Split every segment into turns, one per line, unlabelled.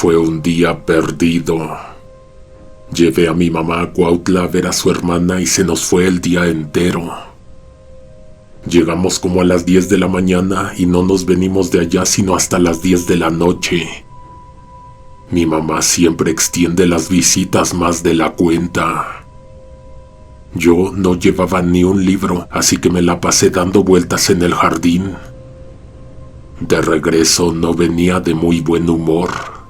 Fue un día perdido. Llevé a mi mamá a Cuautla a ver a su hermana y se nos fue el día entero. Llegamos como a las 10 de la mañana y no nos venimos de allá sino hasta las 10 de la noche. Mi mamá siempre extiende las visitas más de la cuenta. Yo no llevaba ni un libro, así que me la pasé dando vueltas en el jardín. De regreso no venía de muy buen humor.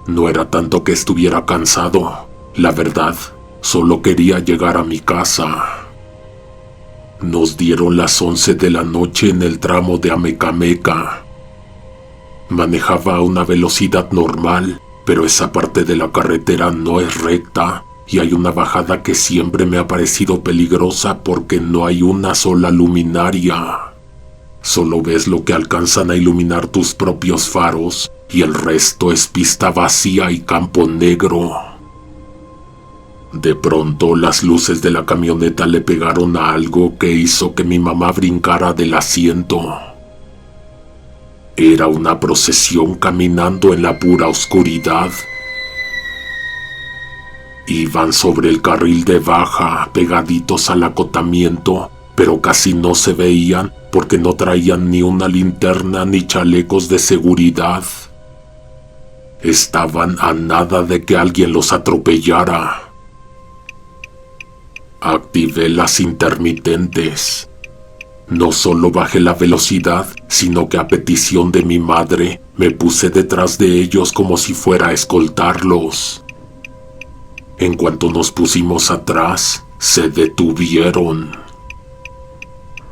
No era tanto que estuviera cansado, la verdad, solo quería llegar a mi casa. Nos dieron las 11 de la noche en el tramo de Amecameca. Manejaba a una velocidad normal, pero esa parte de la carretera no es recta y hay una bajada que siempre me ha parecido peligrosa porque no hay una sola luminaria. Solo ves lo que alcanzan a iluminar tus propios faros y el resto es pista vacía y campo negro. De pronto las luces de la camioneta le pegaron a algo que hizo que mi mamá brincara del asiento. Era una procesión caminando en la pura oscuridad. Iban sobre el carril de baja, pegaditos al acotamiento, pero casi no se veían porque no traían ni una linterna ni chalecos de seguridad. Estaban a nada de que alguien los atropellara. Activé las intermitentes. No solo bajé la velocidad, sino que a petición de mi madre, me puse detrás de ellos como si fuera a escoltarlos. En cuanto nos pusimos atrás, se detuvieron.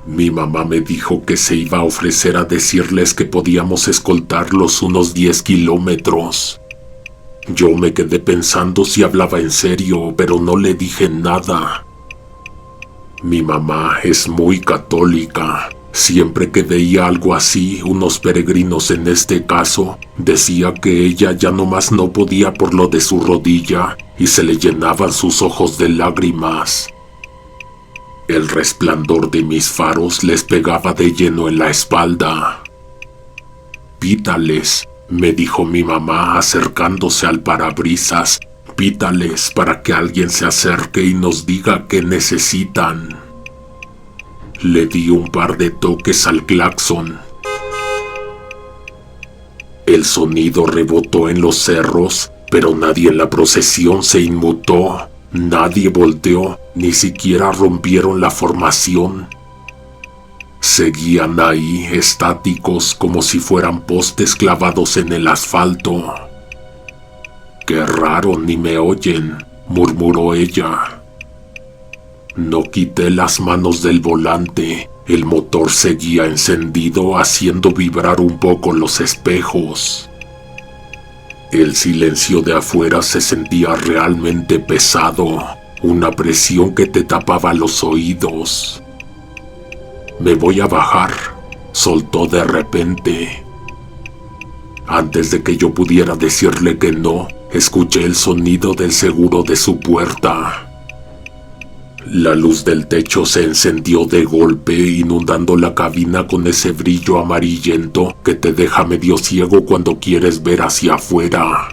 Mi mamá me dijo que se iba a ofrecer a decirles que podíamos escoltarlos unos 10 kilómetros. Yo me quedé pensando si hablaba en serio, pero no le dije nada. Mi mamá es muy católica. Siempre que veía algo así, unos peregrinos en este caso, decía que ella ya nomás no podía por lo de su rodilla y se le llenaban sus ojos de lágrimas. El resplandor de mis faros les pegaba de lleno en la espalda. «Pítales», me dijo mi mamá acercándose al parabrisas. «Pítales para que alguien se acerque y nos diga qué necesitan». Le di un par de toques al claxon. El sonido rebotó en los cerros, pero nadie en la procesión se inmutó. Nadie volteó, ni siquiera rompieron la formación. Seguían ahí, estáticos, como si fueran postes clavados en el asfalto. «Qué raro, ni me oyen», murmuró ella. No quité las manos del volante. El motor seguía encendido, haciendo vibrar un poco los espejos. El silencio de afuera se sentía realmente pesado, una presión que te tapaba los oídos. «Me voy a bajar», soltó de repente. Antes de que yo pudiera decirle que no, escuché el sonido del seguro de su puerta. La luz del techo se encendió de golpe, inundando la cabina con ese brillo amarillento que te deja medio ciego cuando quieres ver hacia afuera.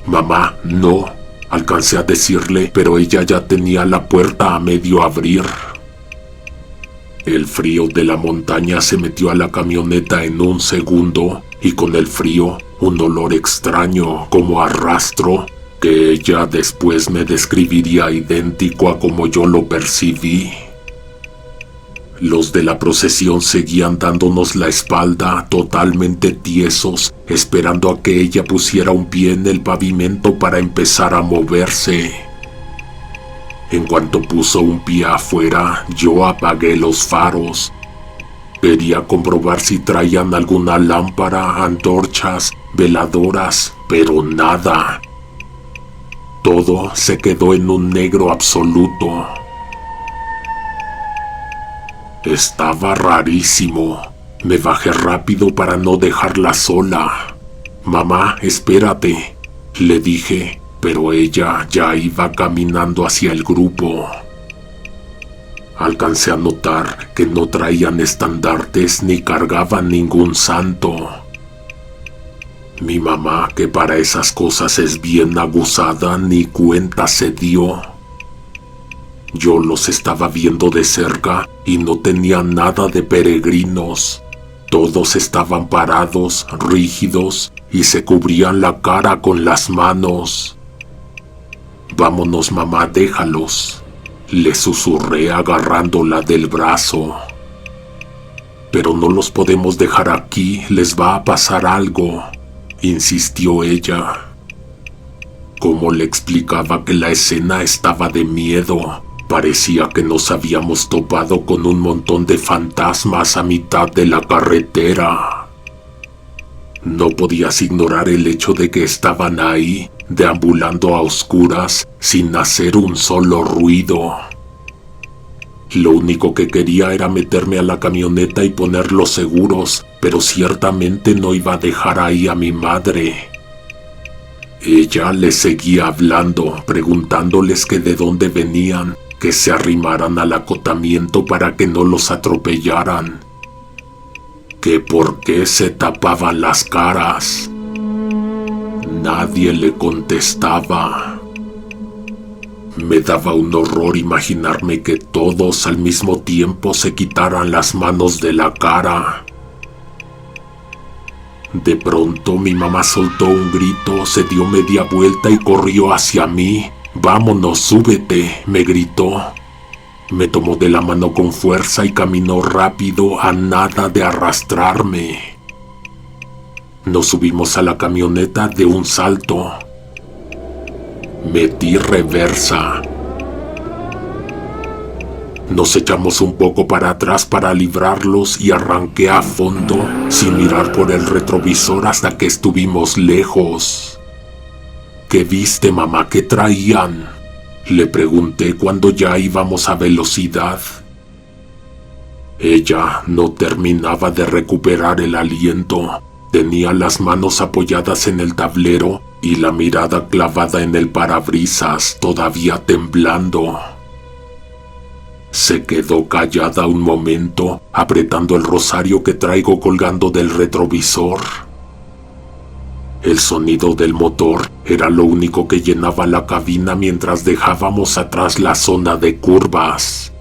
«Mamá, no», alcancé a decirle, pero ella ya tenía la puerta a medio abrir. El frío de la montaña se metió a la camioneta en un segundo, y con el frío, un olor extraño como a rastro, que ella después me describiría idéntico a como yo lo percibí. Los de la procesión seguían dándonos la espalda, totalmente tiesos, esperando a que ella pusiera un pie en el pavimento para empezar a moverse. En cuanto puso un pie afuera, yo apagué los faros. Quería comprobar si traían alguna lámpara, antorchas, veladoras, pero nada. Todo se quedó en un negro absoluto. Estaba rarísimo. Me bajé rápido para no dejarla sola. «Mamá, espérate», le dije, pero ella ya iba caminando hacia el grupo. Alcancé a notar que no traían estandartes ni cargaban ningún santo. Mi mamá, que para esas cosas es bien aguzada, ni cuenta se dio. Yo los estaba viendo de cerca y no tenía nada de peregrinos. Todos estaban parados, rígidos, y se cubrían la cara con las manos. «Vámonos, mamá, déjalos», le susurré agarrándola del brazo. «Pero no los podemos dejar aquí, les va a pasar algo», insistió ella. Cómo le explicaba que la escena estaba de miedo. Parecía que nos habíamos topado con un montón de fantasmas a mitad de la carretera. No podías ignorar el hecho de que estaban ahí, deambulando a oscuras, sin hacer un solo ruido. Lo único que quería era meterme a la camioneta y ponerlos seguros, pero ciertamente no iba a dejar ahí a mi madre. Ella les seguía hablando, preguntándoles que de dónde venían, que se arrimaran al acotamiento para que no los atropellaran, que por qué se tapaban las caras. Nadie le contestaba. Me daba un horror imaginarme que todos al mismo tiempo se quitaran las manos de la cara. De pronto mi mamá soltó un grito, se dio media vuelta y corrió hacia mí. «Vámonos, súbete», me gritó. Me tomó de la mano con fuerza y caminó rápido, a nada de arrastrarme. Nos subimos a la camioneta de un salto. Metí reversa. Nos echamos un poco para atrás para librarlos y arranqué a fondo, sin mirar por el retrovisor hasta que estuvimos lejos. «¿Qué viste, mamá? ¿Qué traían?», le pregunté cuando ya íbamos a velocidad. Ella no terminaba de recuperar el aliento. Tenía las manos apoyadas en el tablero y la mirada clavada en el parabrisas, todavía temblando. Se quedó callada un momento, apretando el rosario que traigo colgando del retrovisor. El sonido del motor era lo único que llenaba la cabina mientras dejábamos atrás la zona de curvas.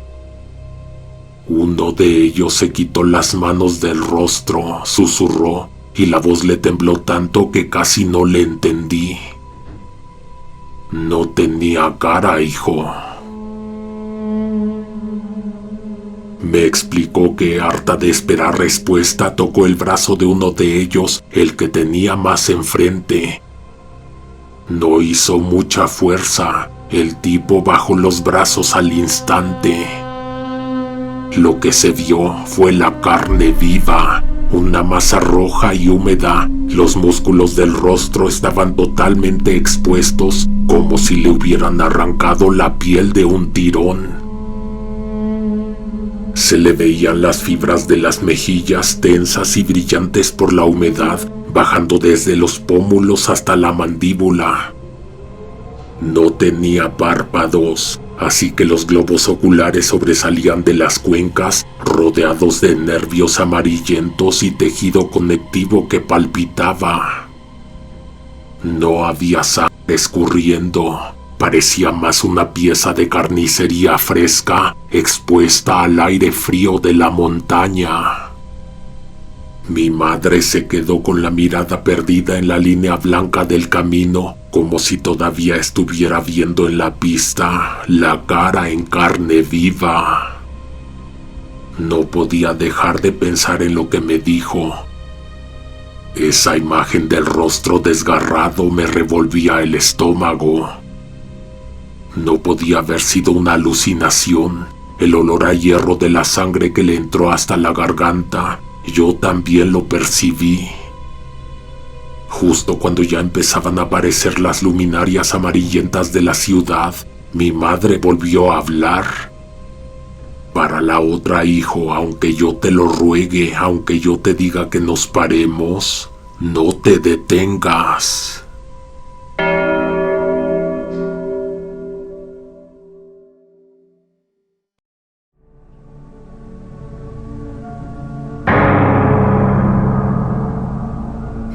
Uno de ellos se quitó las manos del rostro, susurró, y la voz le tembló tanto que casi no le entendí. «No tenía cara, hijo». Me explicó que, harta de esperar respuesta, tocó el brazo de uno de ellos, el que tenía más enfrente. No hizo mucha fuerza, el tipo bajó los brazos al instante. Lo que se vio fue la carne viva, una masa roja y húmeda. Los músculos del rostro estaban totalmente expuestos, como si le hubieran arrancado la piel de un tirón. Se le veían las fibras de las mejillas tensas y brillantes por la humedad, bajando desde los pómulos hasta la mandíbula. No tenía párpados, así que los globos oculares sobresalían de las cuencas, rodeados de nervios amarillentos y tejido conectivo que palpitaba. No había sangre escurriendo. Parecía más una pieza de carnicería fresca, expuesta al aire frío de la montaña. Mi madre se quedó con la mirada perdida en la línea blanca del camino, como si todavía estuviera viendo en la pista la cara en carne viva. No podía dejar de pensar en lo que me dijo. Esa imagen del rostro desgarrado me revolvía el estómago. No podía haber sido una alucinación. El olor a hierro de la sangre que le entró hasta la garganta, yo también lo percibí. Justo cuando ya empezaban a aparecer las luminarias amarillentas de la ciudad, mi madre volvió a hablar. «Para la otra, hijo, aunque yo te lo ruegue, aunque yo te diga que nos paremos, no te detengas».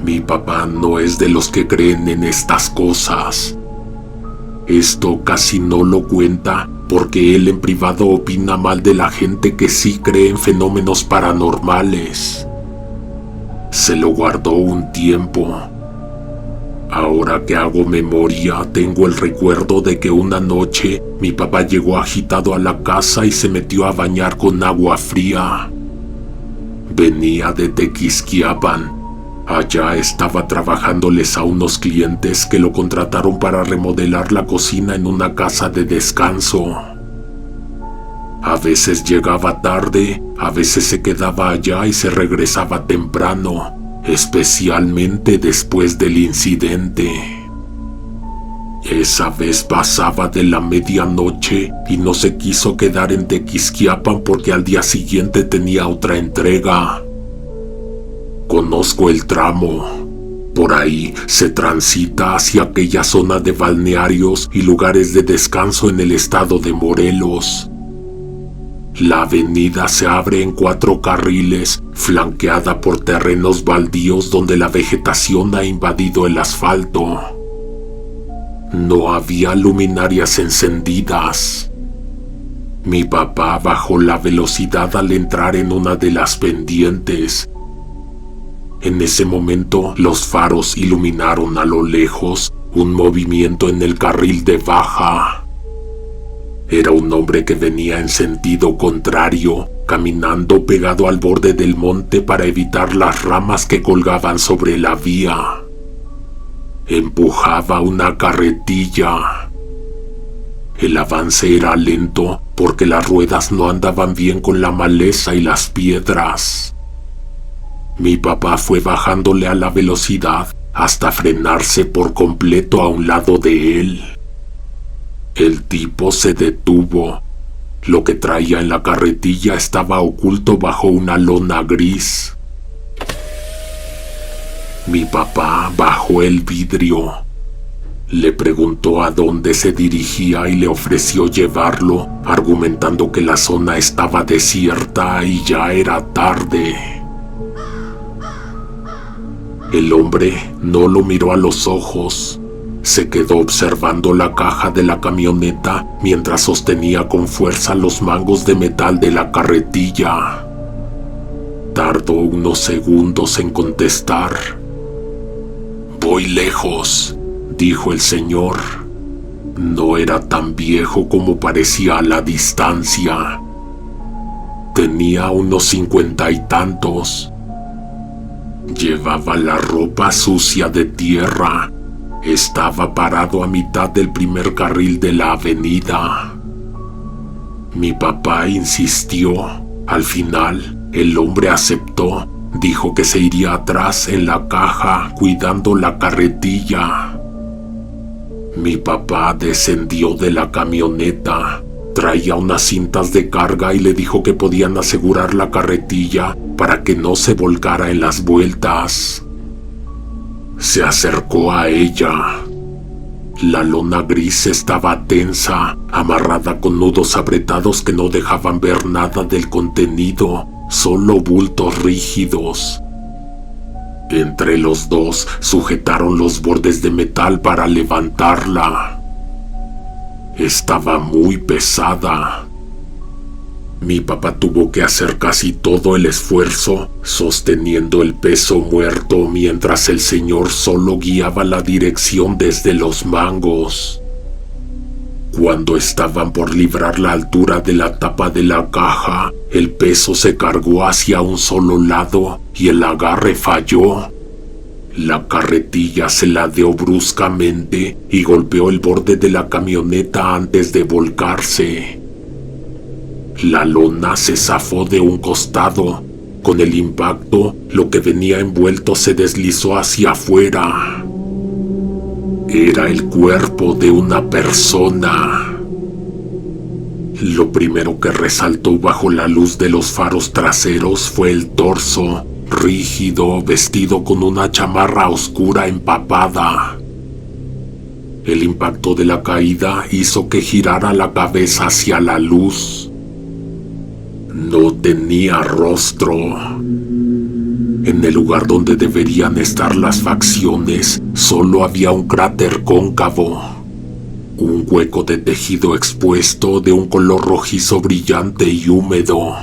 Mi papá no es de los que creen en estas cosas. Esto casi no lo cuenta porque él en privado opina mal de la gente que sí cree en fenómenos paranormales. Se lo guardó un tiempo. Ahora que hago memoria, tengo el recuerdo de que una noche mi papá llegó agitado a la casa y se metió a bañar con agua fría. Venía de Tequisquiapan. Allá estaba trabajándoles a unos clientes que lo contrataron para remodelar la cocina en una casa de descanso. A veces llegaba tarde, a veces se quedaba allá y se regresaba temprano, especialmente después del incidente. Esa vez pasaba de la medianoche y no se quiso quedar en Tequisquiapan porque al día siguiente tenía otra entrega. Conozco el tramo. Por ahí se transita hacia aquella zona de balnearios y lugares de descanso en el estado de Morelos. La avenida se abre en 4 carriles, flanqueada por terrenos baldíos donde la vegetación ha invadido el asfalto. No había luminarias encendidas. Mi papá bajó la velocidad al entrar en una de las pendientes. En ese momento, los faros iluminaron a lo lejos un movimiento en el carril de baja. Era un hombre que venía en sentido contrario, caminando pegado al borde del monte para evitar las ramas que colgaban sobre la vía. Empujaba una carretilla. El avance era lento porque las ruedas no andaban bien con la maleza y las piedras. Mi papá fue bajándole a la velocidad hasta frenarse por completo a un lado de él. El tipo se detuvo. Lo que traía en la carretilla estaba oculto bajo una lona gris. Mi papá bajó el vidrio. Le preguntó a dónde se dirigía y le ofreció llevarlo, argumentando que la zona estaba desierta y ya era tarde. El hombre no lo miró a los ojos. Se quedó observando la caja de la camioneta mientras sostenía con fuerza los mangos de metal de la carretilla. Tardó unos segundos en contestar. «Voy lejos», dijo el señor. No era tan viejo como parecía a la distancia. Tenía unos 50 y tantos. Llevaba la ropa sucia de tierra. Estaba parado a mitad del primer carril de la avenida. Mi papá insistió. Al final, el hombre aceptó. Dijo que se iría atrás en la caja, cuidando la carretilla. Mi papá descendió de la camioneta. Traía unas cintas de carga y le dijo que podían asegurar la carretilla para que no se volcara en las vueltas. Se acercó a ella. La lona gris estaba tensa, amarrada con nudos apretados que no dejaban ver nada del contenido, solo bultos rígidos. Entre los dos sujetaron los bordes de metal para levantarla. Estaba muy pesada. Mi papá tuvo que hacer casi todo el esfuerzo, sosteniendo el peso muerto mientras el señor solo guiaba la dirección desde los mangos. Cuando estaban por librar la altura de la tapa de la caja, el peso se cargó hacia un solo lado y el agarre falló. La carretilla se ladeó bruscamente y golpeó el borde de la camioneta antes de volcarse. La lona se zafó de un costado. Con el impacto, lo que venía envuelto se deslizó hacia afuera. Era el cuerpo de una persona. Lo primero que resaltó bajo la luz de los faros traseros fue el torso, rígido, vestido con una chamarra oscura empapada. El impacto de la caída hizo que girara la cabeza hacia la luz. No tenía rostro. En el lugar donde deberían estar las facciones, solo había un cráter cóncavo. Un hueco de tejido expuesto de un color rojizo brillante y húmedo.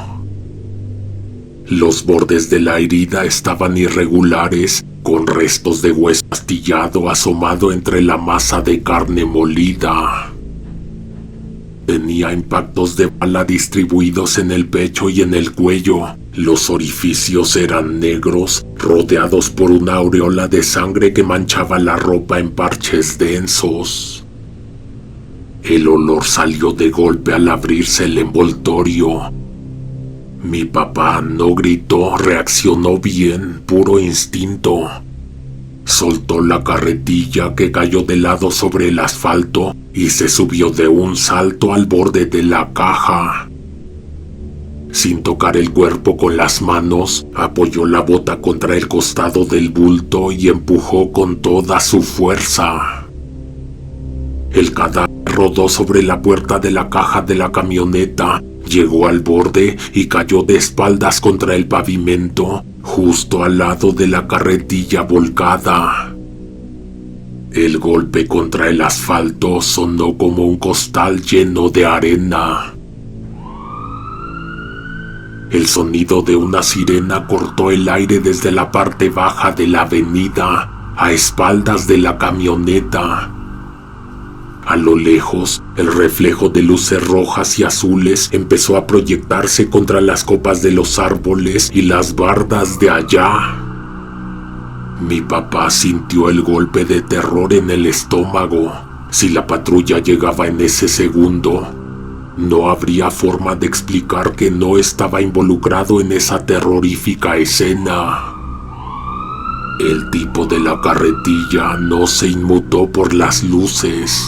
Los bordes de la herida estaban irregulares, con restos de hueso astillado asomado entre la masa de carne molida. Tenía impactos de bala distribuidos en el pecho y en el cuello. Los orificios eran negros, rodeados por una aureola de sangre que manchaba la ropa en parches densos. El olor salió de golpe al abrirse el envoltorio. Mi papá no gritó, reaccionó bien, puro instinto. Soltó la carretilla que cayó de lado sobre el asfalto y se subió de un salto al borde de la caja. Sin tocar el cuerpo con las manos, apoyó la bota contra el costado del bulto y empujó con toda su fuerza. El cadáver rodó sobre la puerta de la caja de la camioneta, llegó al borde y cayó de espaldas contra el pavimento, justo al lado de la carretilla volcada. El golpe contra el asfalto sonó como un costal lleno de arena. El sonido de una sirena cortó el aire desde la parte baja de la avenida, a espaldas de la camioneta. A lo lejos, el reflejo de luces rojas y azules empezó a proyectarse contra las copas de los árboles y las bardas de allá. Mi papá sintió el golpe de terror en el estómago. Si la patrulla llegaba en ese segundo, no habría forma de explicar que no estaba involucrado en esa terrorífica escena. El tipo de la carretilla no se inmutó por las luces.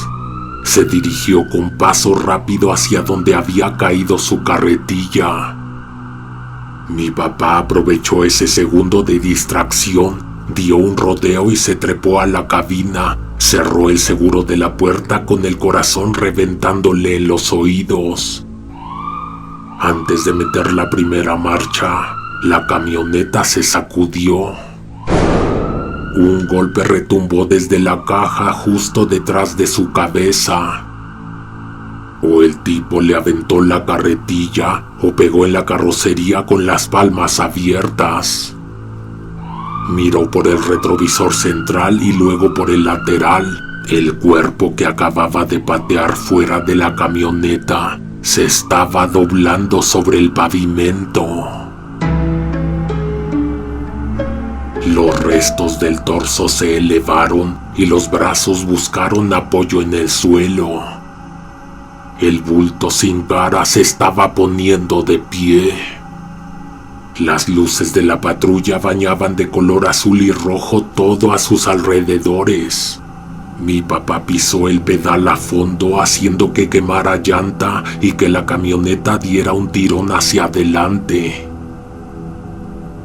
Se dirigió con paso rápido hacia donde había caído su carretilla. Mi papá aprovechó ese segundo de distracción, dio un rodeo y se trepó a la cabina, cerró el seguro de la puerta con el corazón reventándole en los oídos. Antes de meter la primera marcha, la camioneta se sacudió. Un golpe retumbó desde la caja justo detrás de su cabeza. O el tipo le aventó la carretilla o pegó en la carrocería con las palmas abiertas. Miró por el retrovisor central y luego por el lateral. El cuerpo que acababa de patear fuera de la camioneta se estaba doblando sobre el pavimento. Los restos del torso se elevaron y los brazos buscaron apoyo en el suelo. El bulto sin cara se estaba poniendo de pie. Las luces de la patrulla bañaban de color azul y rojo todo a sus alrededores. Mi papá pisó el pedal a fondo haciendo que quemara llanta y que la camioneta diera un tirón hacia adelante.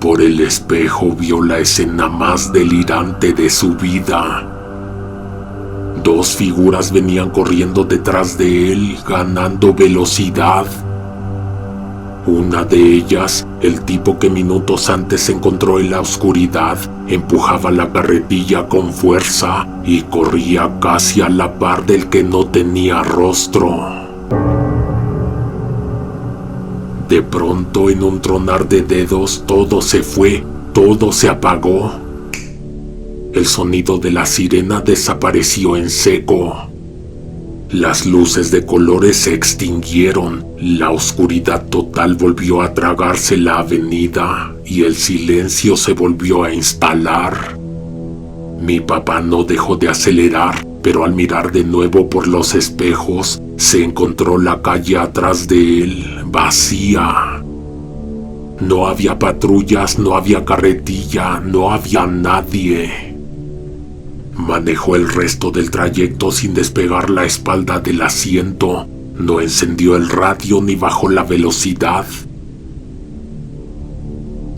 Por el espejo vio la escena más delirante de su vida. Dos figuras venían corriendo detrás de él, ganando velocidad. Una de ellas, el tipo que minutos antes se encontró en la oscuridad, empujaba la carretilla con fuerza y corría casi a la par del que no tenía rostro. De pronto, en un tronar de dedos, todo se fue, todo se apagó. El sonido de la sirena desapareció en seco. Las luces de colores se extinguieron, la oscuridad total volvió a tragarse la avenida y el silencio se volvió a instalar. Mi papá no dejó de acelerar, pero al mirar de nuevo por los espejos, se encontró la calle atrás de él, vacía. No había patrullas, no había carretilla, no había nadie. Manejó el resto del trayecto sin despegar la espalda del asiento. No encendió el radio ni bajó la velocidad.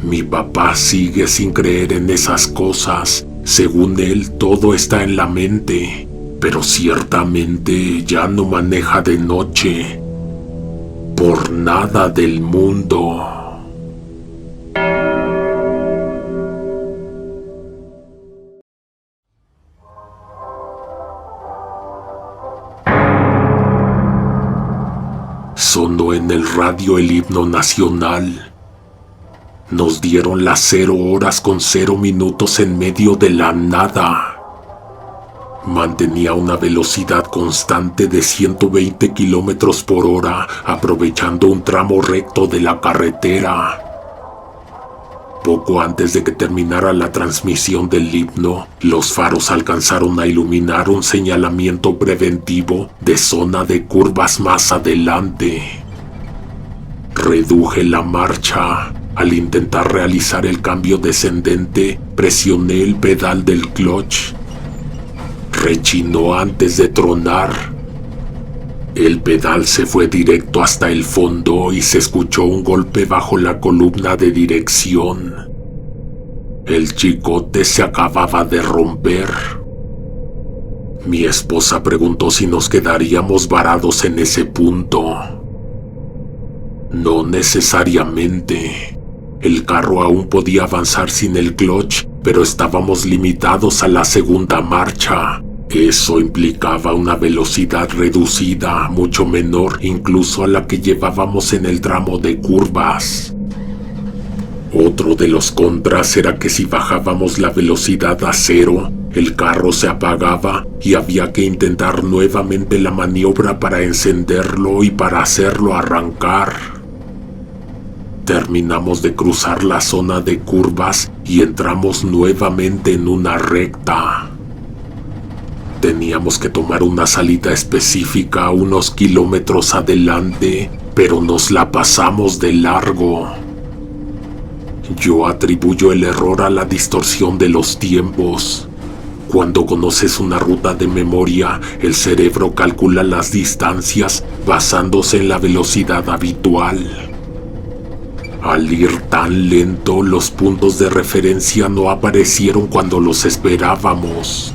Mi papá sigue sin creer en esas cosas. Según él, todo está en la mente. Pero ciertamente ya no maneja de noche. Por nada del mundo. Sonó en el radio el himno nacional. Nos dieron las 0 horas con 0 minutos en medio de la nada. Mantenía una velocidad constante de 120 kilómetros por hora, aprovechando un tramo recto de la carretera. Poco antes de que terminara la transmisión del himno, los faros alcanzaron a iluminar un señalamiento preventivo de zona de curvas más adelante. Reduje la marcha. Al intentar realizar el cambio descendente, presioné el pedal del clutch. Rechinó antes de tronar. El pedal se fue directo hasta el fondo y se escuchó un golpe bajo la columna de dirección. El chicote se acababa de romper. Mi esposa preguntó si nos quedaríamos varados en ese punto. No necesariamente. El carro aún podía avanzar sin el clutch, pero estábamos limitados a la segunda marcha. Eso implicaba una velocidad reducida, mucho menor incluso a la que llevábamos en el tramo de curvas. Otro de los contras era que si bajábamos la velocidad a 0, el carro se apagaba y había que intentar nuevamente la maniobra para encenderlo y para hacerlo arrancar. Terminamos de cruzar la zona de curvas y entramos nuevamente en una recta. Teníamos que tomar una salida específica unos kilómetros adelante, pero nos la pasamos de largo. Yo atribuyo el error a la distorsión de los tiempos. Cuando conoces una ruta de memoria, el cerebro calcula las distancias basándose en la velocidad habitual. Al ir tan lento, los puntos de referencia no aparecieron cuando los esperábamos.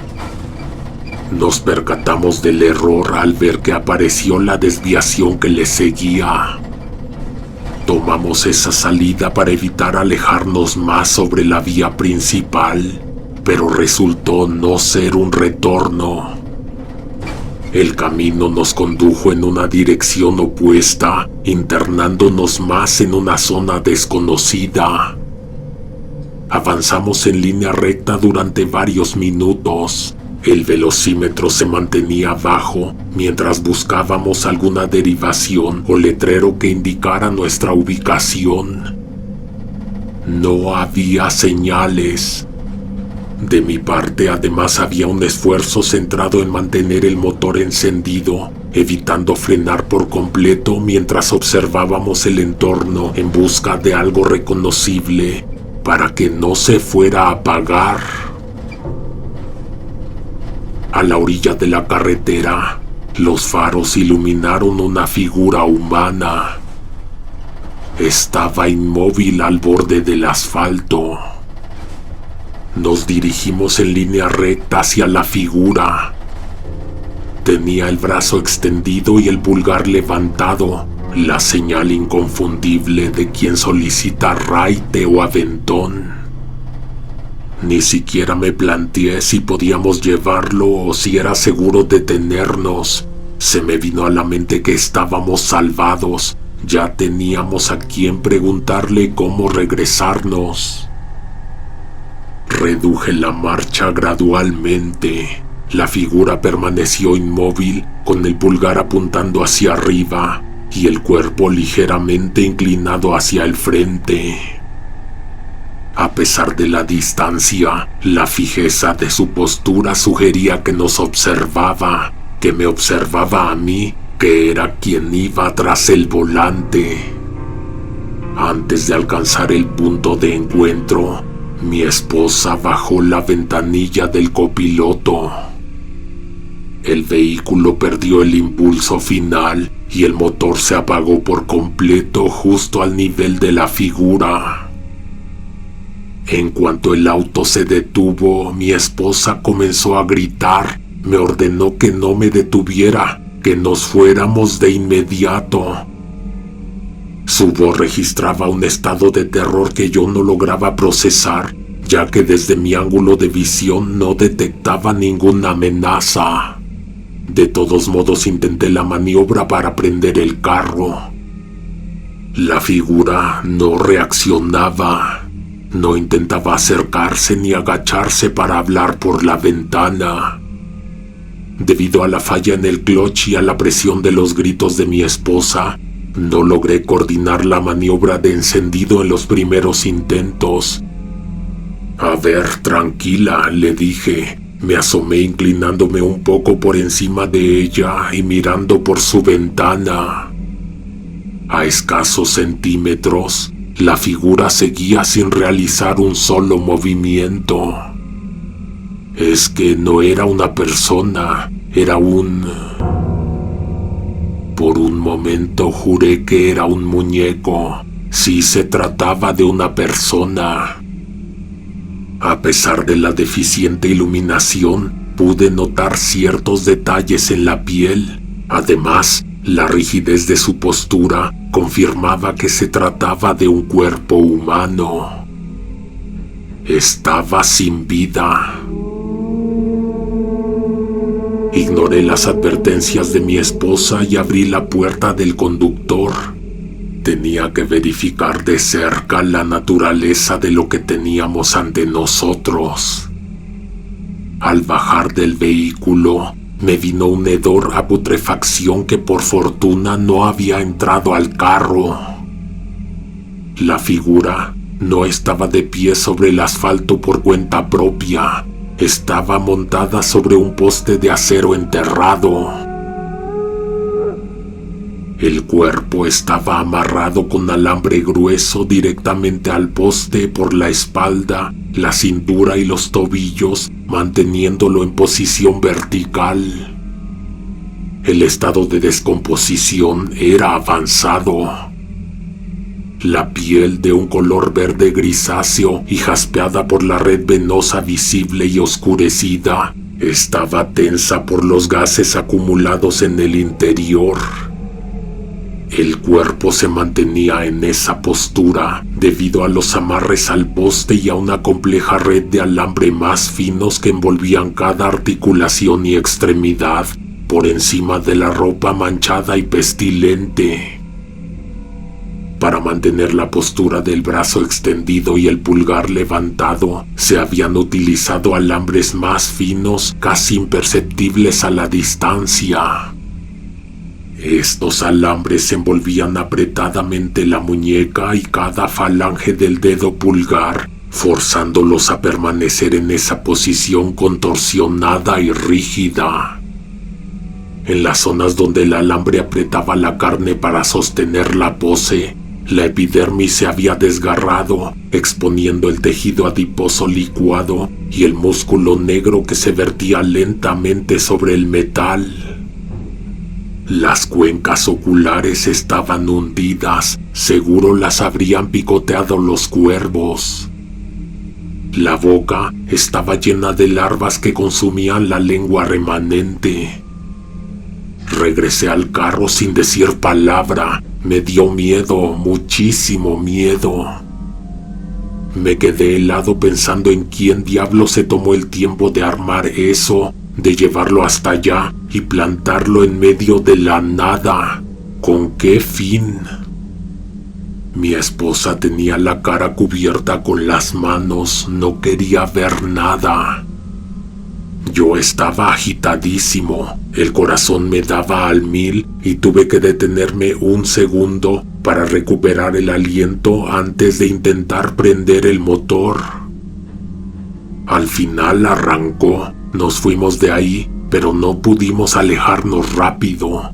Nos percatamos del error al ver que apareció la desviación que le seguía. Tomamos esa salida para evitar alejarnos más sobre la vía principal, pero resultó no ser un retorno. El camino nos condujo en una dirección opuesta, internándonos más en una zona desconocida. Avanzamos en línea recta durante varios minutos. El velocímetro se mantenía bajo mientras buscábamos alguna derivación o letrero que indicara nuestra ubicación. No había señales. De mi parte, además, había un esfuerzo centrado en mantener el motor encendido, evitando frenar por completo mientras observábamos el entorno en busca de algo reconocible para que no se fuera a apagar. A la orilla de la carretera, los faros iluminaron una figura humana. Estaba inmóvil al borde del asfalto. Nos dirigimos en línea recta hacia la figura. Tenía el brazo extendido y el pulgar levantado, la señal inconfundible de quien solicita raite o aventón. Ni siquiera me planteé si podíamos llevarlo o si era seguro detenernos. Se me vino a la mente que estábamos salvados. Ya teníamos a quien preguntarle cómo regresarnos. Reduje la marcha gradualmente. La figura permaneció inmóvil, con el pulgar apuntando hacia arriba y el cuerpo ligeramente inclinado hacia el frente. A pesar de la distancia, la fijeza de su postura sugería que nos observaba, que me observaba a mí, que era quien iba tras el volante. Antes de alcanzar el punto de encuentro, mi esposa bajó la ventanilla del copiloto. El vehículo perdió el impulso final y el motor se apagó por completo justo al nivel de la figura. En cuanto el auto se detuvo, mi esposa comenzó a gritar. Me ordenó que no me detuviera, que nos fuéramos de inmediato. Su voz registraba un estado de terror que yo no lograba procesar, ya que desde mi ángulo de visión no detectaba ninguna amenaza. De todos modos intenté la maniobra para prender el carro. La figura no reaccionaba. No intentaba acercarse ni agacharse para hablar por la ventana. Debido a la falla en el clutch y a la presión de los gritos de mi esposa, no logré coordinar la maniobra de encendido en los primeros intentos. A ver, tranquila, le dije. Me asomé inclinándome un poco por encima de ella y mirando por su ventana. A escasos centímetros, la figura seguía sin realizar un solo movimiento. Es que no era una persona, era un... Por un momento juré que era un muñeco. Sí se trataba de una persona. A pesar de la deficiente iluminación, pude notar ciertos detalles en la piel. Además, la rigidez de su postura confirmaba que se trataba de un cuerpo humano. Estaba sin vida. Ignoré las advertencias de mi esposa y abrí la puerta del conductor. Tenía que verificar de cerca la naturaleza de lo que teníamos ante nosotros. Al bajar del vehículo, me vino un hedor a putrefacción que por fortuna no había entrado al carro. La figura no estaba de pie sobre el asfalto por cuenta propia. Estaba montada sobre un poste de acero enterrado. El cuerpo estaba amarrado con alambre grueso directamente al poste por la espalda, la cintura y los tobillos, manteniéndolo en posición vertical. El estado de descomposición era avanzado. La piel, de un color verde grisáceo y jaspeada por la red venosa visible y oscurecida, estaba tensa por los gases acumulados en el interior. El cuerpo se mantenía en esa postura debido a los amarres al poste y a una compleja red de alambre más finos que envolvían cada articulación y extremidad por encima de la ropa manchada y pestilente. Para mantener la postura del brazo extendido y el pulgar levantado, se habían utilizado alambres más finos, casi imperceptibles a la distancia. Estos alambres envolvían apretadamente la muñeca y cada falange del dedo pulgar, forzándolos a permanecer en esa posición contorsionada y rígida. En las zonas donde el alambre apretaba la carne para sostener la pose, la epidermis se había desgarrado, exponiendo el tejido adiposo licuado y el músculo negro que se vertía lentamente sobre el metal. Las cuencas oculares estaban hundidas, seguro las habrían picoteado los cuervos. La boca estaba llena de larvas que consumían la lengua remanente. Regresé al carro sin decir palabra. Me dio miedo, muchísimo miedo. Me quedé helado pensando en quién diablo se tomó el tiempo de armar eso, de llevarlo hasta allá y plantarlo en medio de la nada. ¿Con qué fin? Mi esposa tenía la cara cubierta con las manos, no quería ver nada. Yo estaba agitadísimo, el corazón me daba al 1000 y tuve que detenerme un segundo para recuperar el aliento antes de intentar prender el motor. Al final arrancó, nos fuimos de ahí, pero no pudimos alejarnos rápido.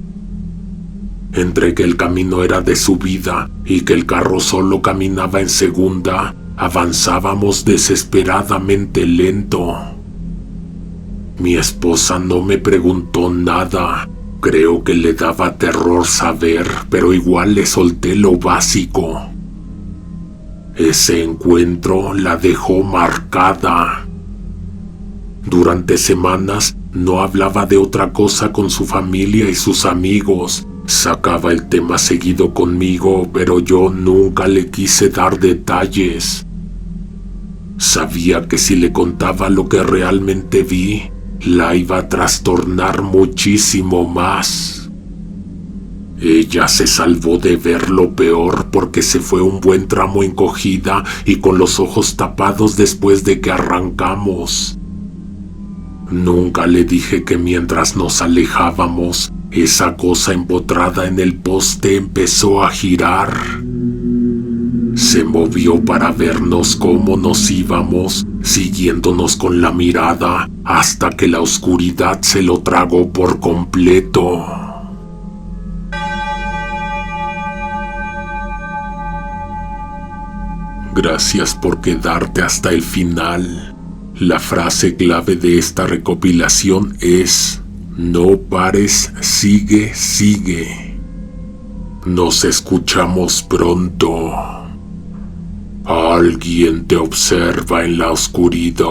Entre que el camino era de subida y que el carro solo caminaba en segunda, avanzábamos desesperadamente lento. Mi esposa no me preguntó nada. Creo que le daba terror saber, pero igual le solté lo básico. Ese encuentro la dejó marcada. Durante semanas no hablaba de otra cosa con su familia y sus amigos. Sacaba el tema seguido conmigo, pero yo nunca le quise dar detalles. Sabía que si le contaba lo que realmente vi, la iba a trastornar muchísimo más. Ella se salvó de ver lo peor porque se fue un buen tramo encogida y con los ojos tapados después de que arrancamos. Nunca le dije que mientras nos alejábamos, esa cosa empotrada en el poste empezó a girar. Se movió para vernos cómo nos íbamos, siguiéndonos con la mirada hasta que la oscuridad se lo tragó por completo. Gracias por quedarte hasta el final. La frase clave de esta recopilación es: no pares, sigue, sigue. Nos escuchamos pronto. Alguien te observa en la oscuridad.